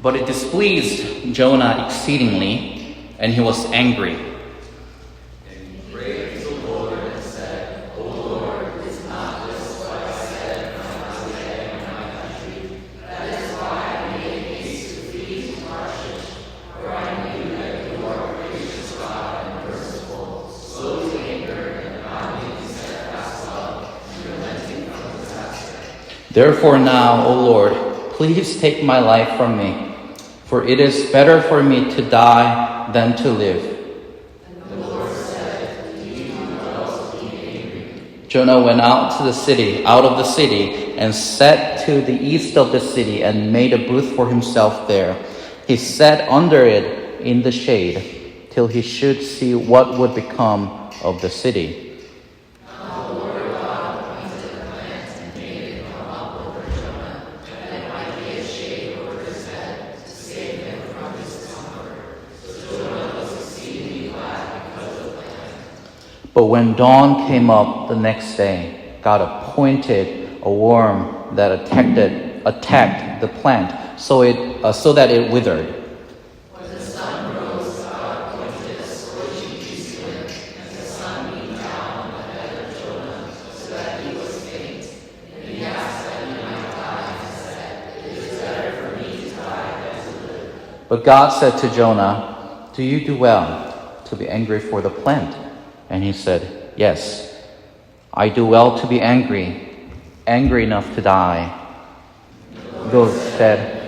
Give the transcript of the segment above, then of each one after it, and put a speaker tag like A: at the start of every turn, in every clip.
A: But it displeased Jonah exceedingly, and he was angry.
B: And he prayed to the Lord and said, O Lord, is not this what I said when I was yet in my country? That is why I made haste to flee to Tarshish, for I knew that you are a gracious God and merciful, slow to anger, and abounding in steadfast love, and relenting from disaster.
A: Therefore now, O Lord, please take my life from me, for it is better for me to die than to live.
B: And the Lord said, Do you know what else to be angry?
A: Jonah went out of the city, and sat to the east of the city, and made a booth for himself there. He sat under it in the shade, till he should see what would become of the city.
B: Now the Lord God appointed a plant and made it come up over Jonah, that it might be a shade over his head, to save him from his discomfort. So Jonah was exceedingly glad because of the plant.
A: But when dawn came up the next day, God appointed a worm that attacked the plant, so that it withered.
B: When the sun rose, God appointed a scorching east wind, and the sun beat down on the head of Jonah, so that he was faint. And he asked that he might die, and said, It is better for me to die than to live.
A: But God said to Jonah, Do you do well to be angry for the plant? And he said, Yes, I do well to be angry enough to die. God said,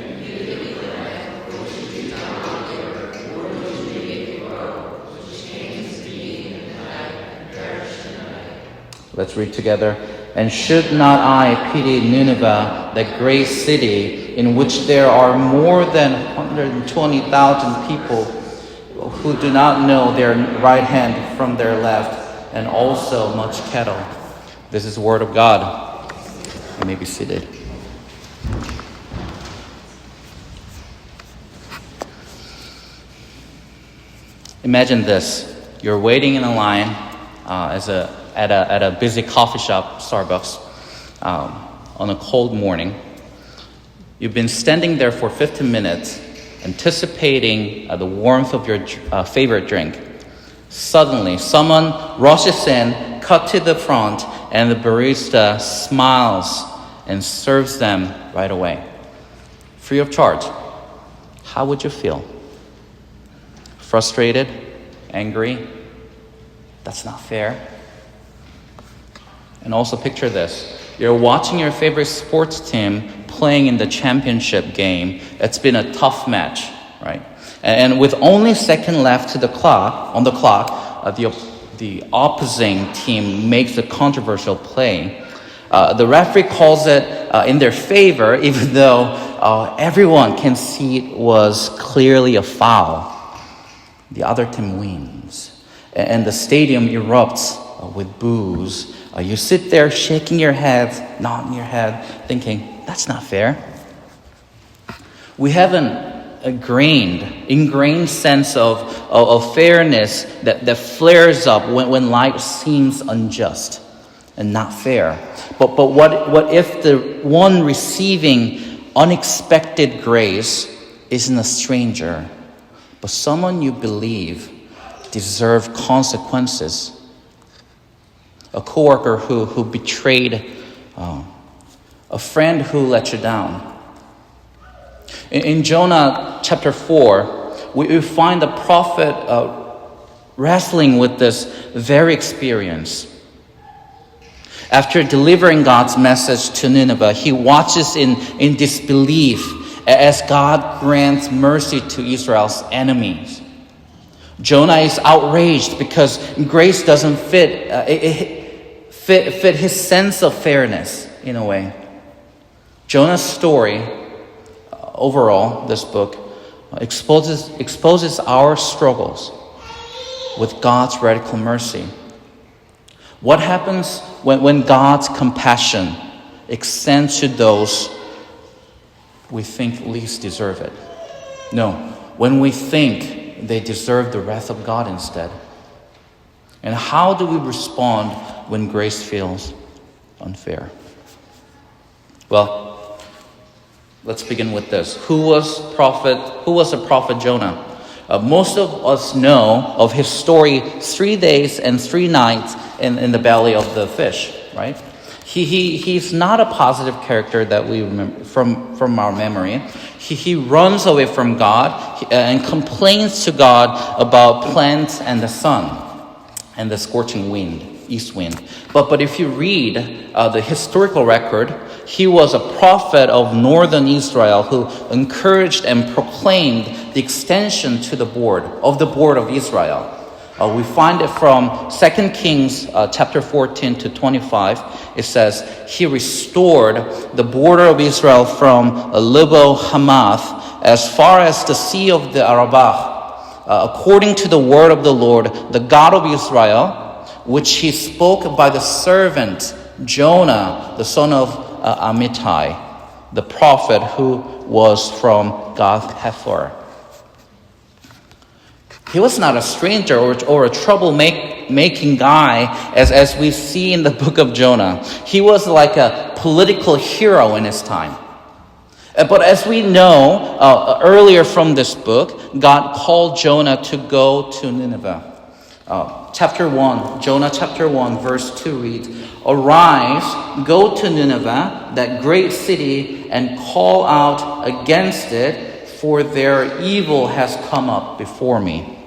A: Let's read together. And should not I pity Nineveh, that great city, in which there are more than 120,000 people who do not know their right hand from their left, and also much cattle? This is the word of God. You may be seated. Imagine this. You're waiting in a line at a busy coffee shop, Starbucks, on a cold morning. You've been standing there for 15 minutes, anticipating the warmth of your favorite drink. Suddenly, someone rushes in, cut to the front, and the barista smiles and serves them right away, free of charge. How would you feel? Frustrated? Angry? That's not fair. And also picture this. You're watching your favorite sports team playing in the championship game. It's been a tough match, right? And with only a second left on the clock, the opposing team makes a controversial play. The referee calls it in their favor, even though everyone can see it was clearly a foul. The other team wins, and the stadium erupts with boos. You sit there shaking your head, nodding your head, thinking, that's not fair. We have an ingrained sense of fairness that flares up when life seems unjust and not fair. But what if the one receiving unexpected grace isn't a stranger, but someone you believe deserve consequences? A coworker who betrayed, a friend who let you down. In Jonah chapter 4, we find the prophet wrestling with this very experience. After delivering God's message to Nineveh, he watches in disbelief as God grants mercy to Israel's enemies. Jonah is outraged because grace doesn't fit his sense of fairness in a way. Jonah's story, overall, this book, exposes our struggles with God's radical mercy. What happens when God's compassion extends to those we think least deserve it? No, when we think they deserve the wrath of God instead. And how do we respond when grace feels unfair? Well, Let's begin with this. Who was the prophet Jonah? Most of us know of his story, 3 days and 3 nights in the belly of the fish, right? He's not a positive character that we remember from our memory. He runs away from God and complains to God about plants and the sun and the scorching wind, east wind. But if you read the historical record, he was a prophet of northern Israel who encouraged and proclaimed the extension to the board of Israel. We find it from 2 Kings chapter 14 to 25. It says, he restored the border of Israel from Lebo Hamath as far as the sea of the Arabah, according to the word of the Lord, the God of Israel, which he spoke by the servant Jonah, the son of Amittai, the prophet who was from Gath-hepher. He was not a stranger or a troublemaking guy as we see in the book of Jonah. He was like a political hero in his time. But as we know earlier from this book, God called Jonah to go to Nineveh. Jonah chapter 1, verse 2 reads, "Arise, go to Nineveh, that great city, and call out against it, for their evil has come up before me."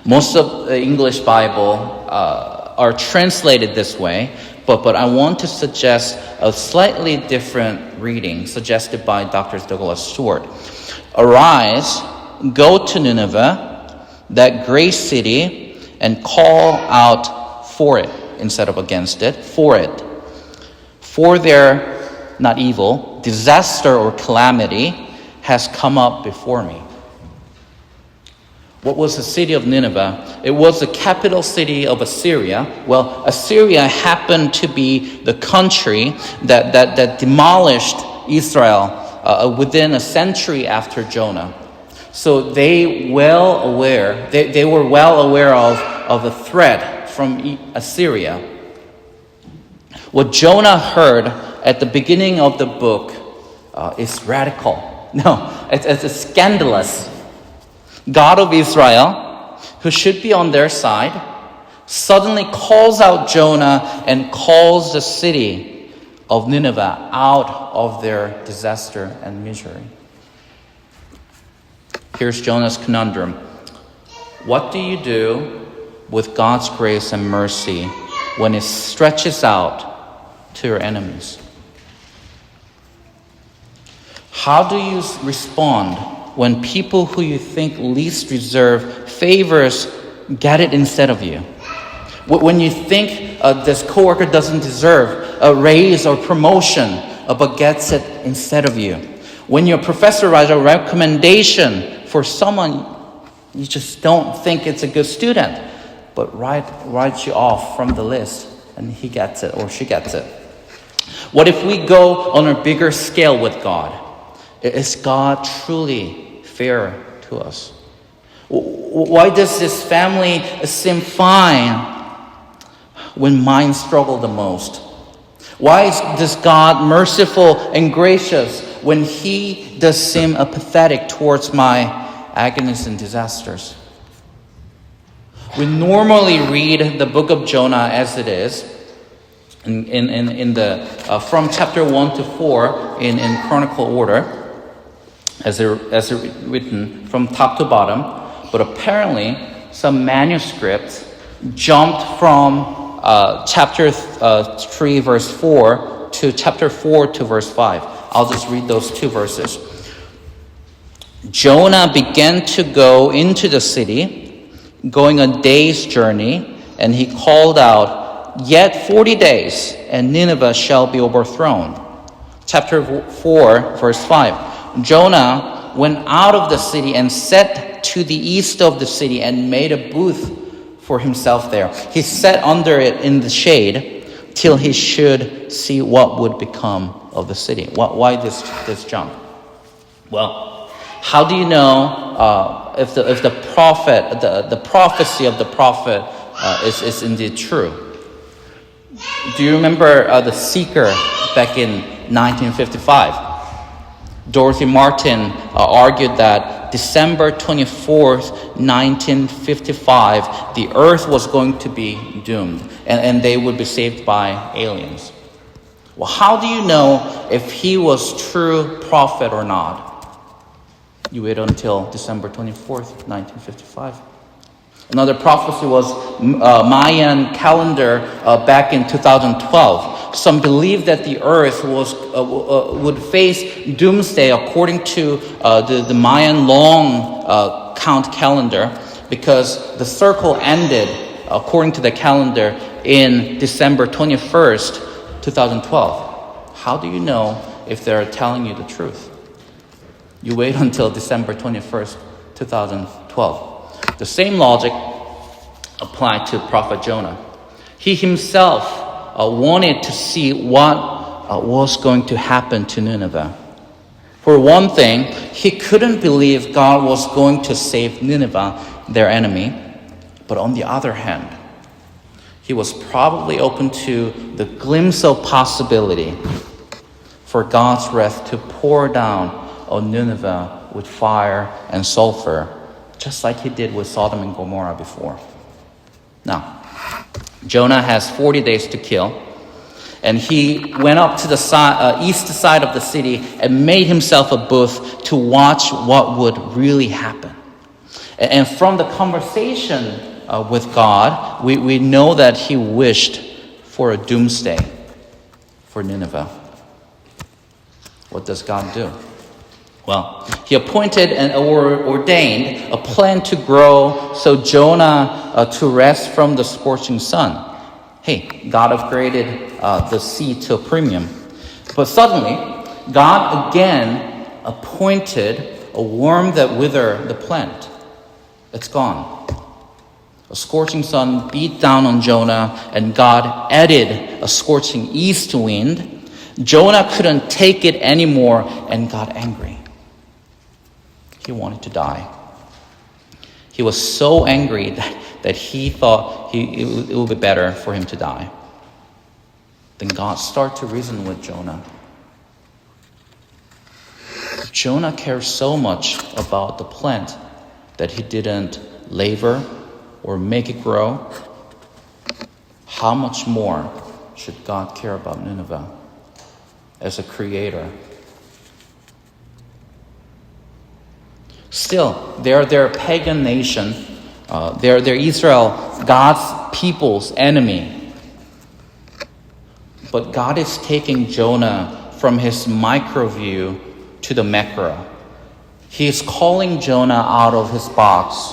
A: Most of the English Bible are translated this way, but I want to suggest a slightly different reading suggested by Dr. Douglas Stewart. "Arise, go to Nineveh, that great city, and call out for it," instead of against it, for it. "For their," not evil, "disaster or calamity has come up before me." What was the city of Nineveh? It was the capital city of Assyria. Well, Assyria happened to be the country that demolished Israel within a century after Jonah. So they were well aware of the threat from Assyria. What Jonah heard at the beginning of the book is radical. No, it's scandalous. God of Israel, who should be on their side, suddenly calls out Jonah and calls the city of Nineveh out of their disaster and misery. Here's Jonah's conundrum. What do you do with God's grace and mercy when it stretches out to your enemies? How do you respond when people who you think least deserve favors get it instead of you? When you think this coworker doesn't deserve a raise or promotion, but gets it instead of you? When your professor writes a recommendation for someone you just don't think it's a good student, but writes you off from the list and he gets it or she gets it? What if we go on a bigger scale with God? Is God truly fair to us? Why does this family seem fine when mine struggle the most? Why is God merciful and gracious when he does seem apathetic towards my agonies and disasters? We normally read the book of Jonah as it is, in the from chapter 1 to 4 in chronicle order, as written from top to bottom. But apparently, some manuscripts jumped from chapter 3, verse 4 to chapter 4 to verse 5. I'll just read those two verses. Jonah began to go into the city, going a day's journey, and he called out, "Yet 40 days, and Nineveh shall be overthrown." Chapter 4, verse 5. Jonah went out of the city and sat to the east of the city and made a booth for himself there. He sat under it in the shade till he should see what would become of the city. Why this jump? Well, how do you know if the prophet, the prophecy of the prophet is indeed true? Do you remember the seeker back in 1955? Dorothy Martin argued that December 24th, 1955, the earth was going to be doomed and they would be saved by aliens. Well, how do you know if he was true prophet or not? You wait until December 24th, 1955. Another prophecy was Mayan calendar back in 2012. Some believe that the earth would face doomsday according to the Mayan long count calendar, because the circle ended, according to the calendar, in December 21st, 2012. How do you know if they're telling you the truth? You wait until December 21st, 2012. The same logic applied to Prophet Jonah. He himself wanted to see what was going to happen to Nineveh. For one thing, he couldn't believe God was going to save Nineveh, their enemy. But on the other hand, he was probably open to the glimpse of possibility for God's wrath to pour down on Nineveh with fire and sulfur, just like he did with Sodom and Gomorrah before. Now, Jonah has 40 days to kill, and he went up to the east side of the city and made himself a booth to watch what would really happen. And from the conversation with God, we know that he wished for a doomsday for Nineveh. What does God do? Well, he appointed or ordained a plant to grow so Jonah to rest from the scorching sun. Hey, God upgraded the sea to a premium. But suddenly, God again appointed a worm that withered the plant. It's gone. A scorching sun beat down on Jonah, and God added a scorching east wind. Jonah couldn't take it anymore and got angry. He wanted to die. He was so angry that he thought it would be better for him to die. Then God started to reason with Jonah. Jonah cared so much about the plant that he didn't labor or make it grow. How much more should God care about Nineveh as a creator? Still, they're a pagan nation. They're Israel, God's people's enemy. But God is taking Jonah from his micro view to the macro. He is calling Jonah out of his box,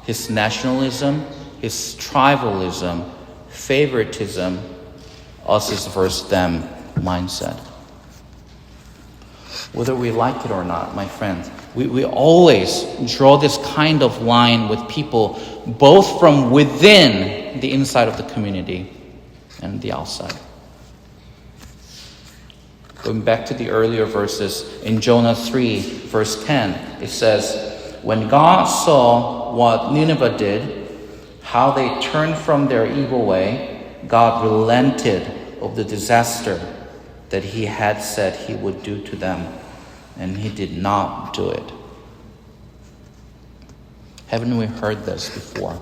A: his nationalism, his tribalism, favoritism, us versus them mindset. Whether we like it or not, my friends, we always draw this kind of line with people, both from within the inside of the community and the outside. Going back to the earlier verses, in Jonah 3, verse 10, it says, "When God saw what Nineveh did, how they turned from their evil way, God relented of the disaster that he had said he would do to them, and he did not do it." Haven't we heard this before?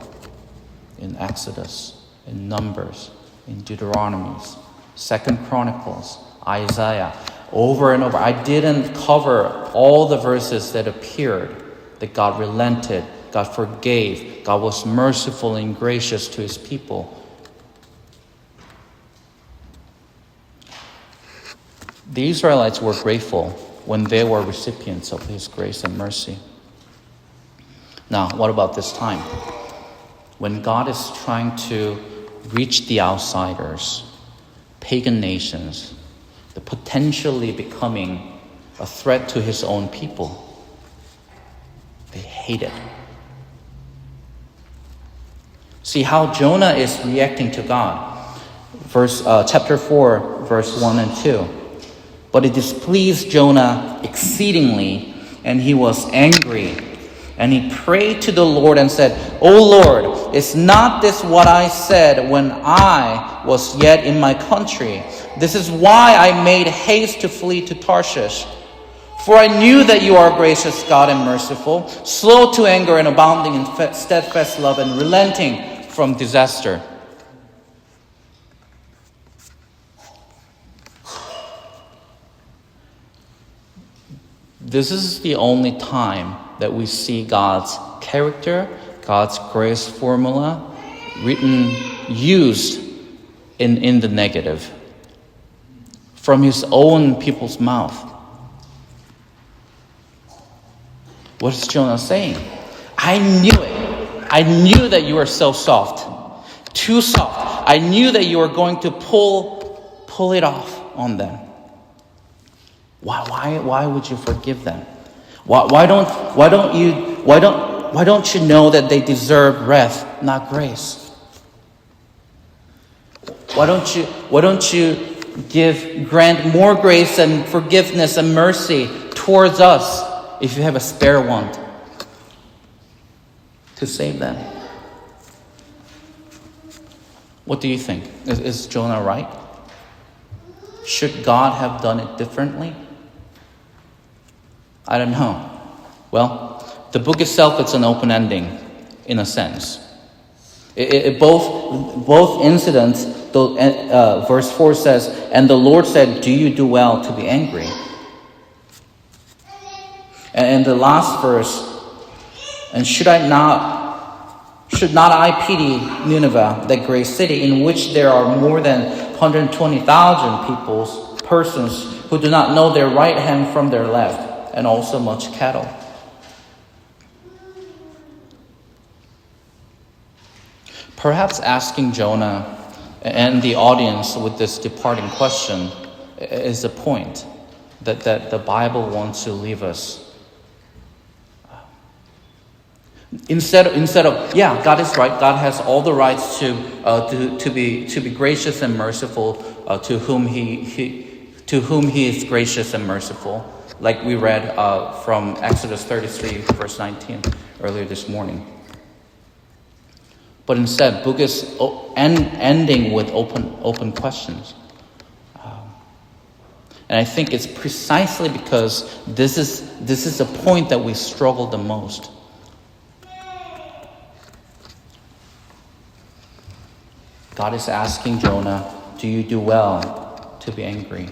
A: In Exodus, in Numbers, in Deuteronomy, 2 Chronicles, Isaiah, over and over. I didn't cover all the verses that appeared that God relented, God forgave, God was merciful and gracious to his people. The Israelites were grateful when they were recipients of his grace and mercy. Now, what about this time? When God is trying to reach the outsiders, pagan nations, the potentially becoming a threat to his own people, they hate it. See how Jonah is reacting to God. Chapter 4, verse 1 and 2. "But it displeased Jonah exceedingly, and he was angry. And he prayed to the Lord and said, 'O Lord, is not this what I said when I was yet in my country? This is why I made haste to flee to Tarshish. For I knew that you are gracious God and merciful, slow to anger and abounding in steadfast love and relenting from disaster. This is the only time that we see God's character, God's grace formula used in the negative from his own people's mouth. What is Jonah saying? I knew it. I knew that you were so soft. Too soft. I knew that you were going to pull it off on them. Why would you forgive them? Why don't you know that they deserve wrath, not grace? Why don't you grant more grace and forgiveness and mercy towards us if you have a spare one to save them? What do you think? Is Jonah right? Should God have done it differently? I don't know. Well, the book itself, it's an open ending, in a sense. Both incidents, verse 4 says, and the Lord said, do you do well to be angry? And the last verse, and should not I pity Nineveh, that great city, in which there are more than 120,000 persons who do not know their right hand from their left, and also much cattle. Perhaps asking Jonah and the audience with this departing question is the point that the Bible wants to leave us. Instead of God is right. God has all the rights to be gracious and merciful to whom He is gracious and merciful, like we read from Exodus 33, verse 19 earlier this morning. But instead, book is ending with open questions. And I think it's precisely because this is the point that we struggle the most. God is asking Jonah, do you do well to be angry?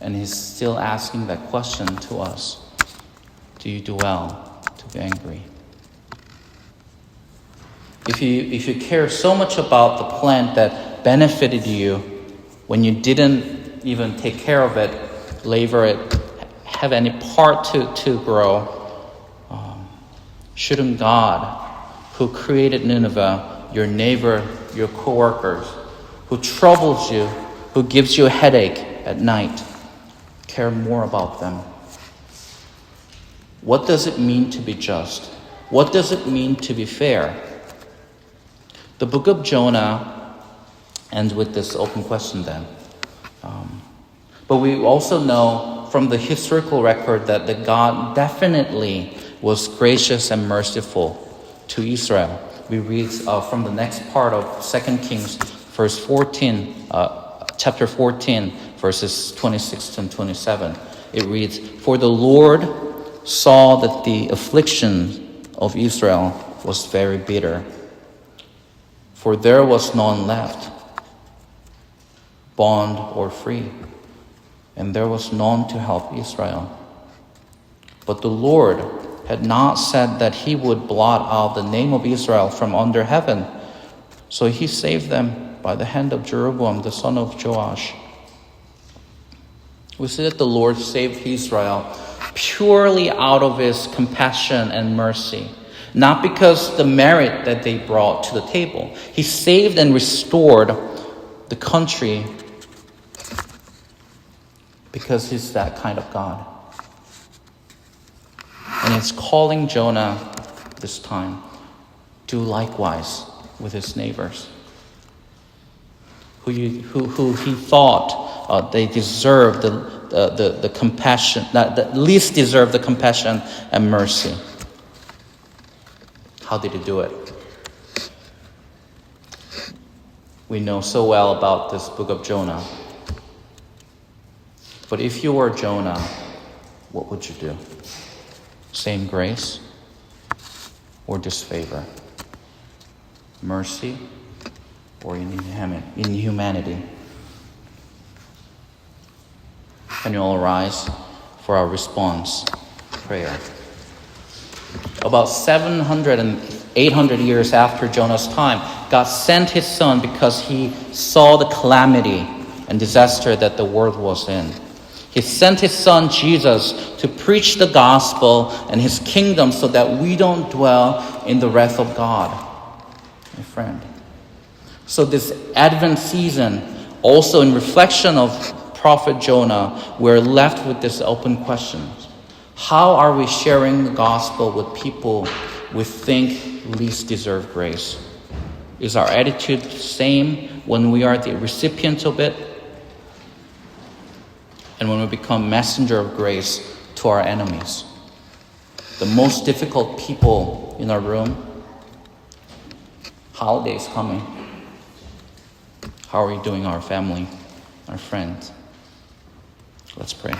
A: And he's still asking that question to us. Do you do well to be angry? If you care so much about the plant that benefited you when you didn't even take care of it, labor it, have any part to grow, shouldn't God, who created Nineveh, your neighbor, your co-workers, who troubles you, who gives you a headache at night, care more about them? What does it mean to be just? What does it mean to be fair? The book of Jonah ends with this open question then. But we also know from the historical record that God definitely was gracious and merciful to Israel. We read from the next part of 2 Kings, chapter 14, verses 26 and 27. It reads, for the Lord saw that the affliction of Israel was very bitter, for there was none left, bond or free, and there was none to help Israel. But the Lord had not said that he would blot out the name of Israel from under heaven, so he saved them by the hand of Jeroboam, the son of Joash. We see that the Lord saved Israel purely out of his compassion and mercy, not because the merit that they brought to the table. He saved and restored the country because he's that kind of God. And it's calling Jonah this time, do likewise with his neighbors, who he thought they deserved the compassion, that least deserved the compassion and mercy. How did he do it? We know so well about this book of Jonah. But if you were Jonah, what would you do? Same grace or disfavor? Mercy or inhumanity? Can you all rise for our response prayer? About 700 and 800 years after Jonah's time, God sent his son because he saw the calamity and disaster that the world was in. He sent his son Jesus to preach the gospel and his kingdom so that we don't dwell in the wrath of God. My friend. So this Advent season, also in reflection of Prophet Jonah, we're left with this open question. How are we sharing the gospel with people we think least deserve grace? Is our attitude the same when we are the recipient of it? And when we become messenger of grace to our enemies? The most difficult people in our room? Holidays coming. How are we doing our family, our friends? Let's pray.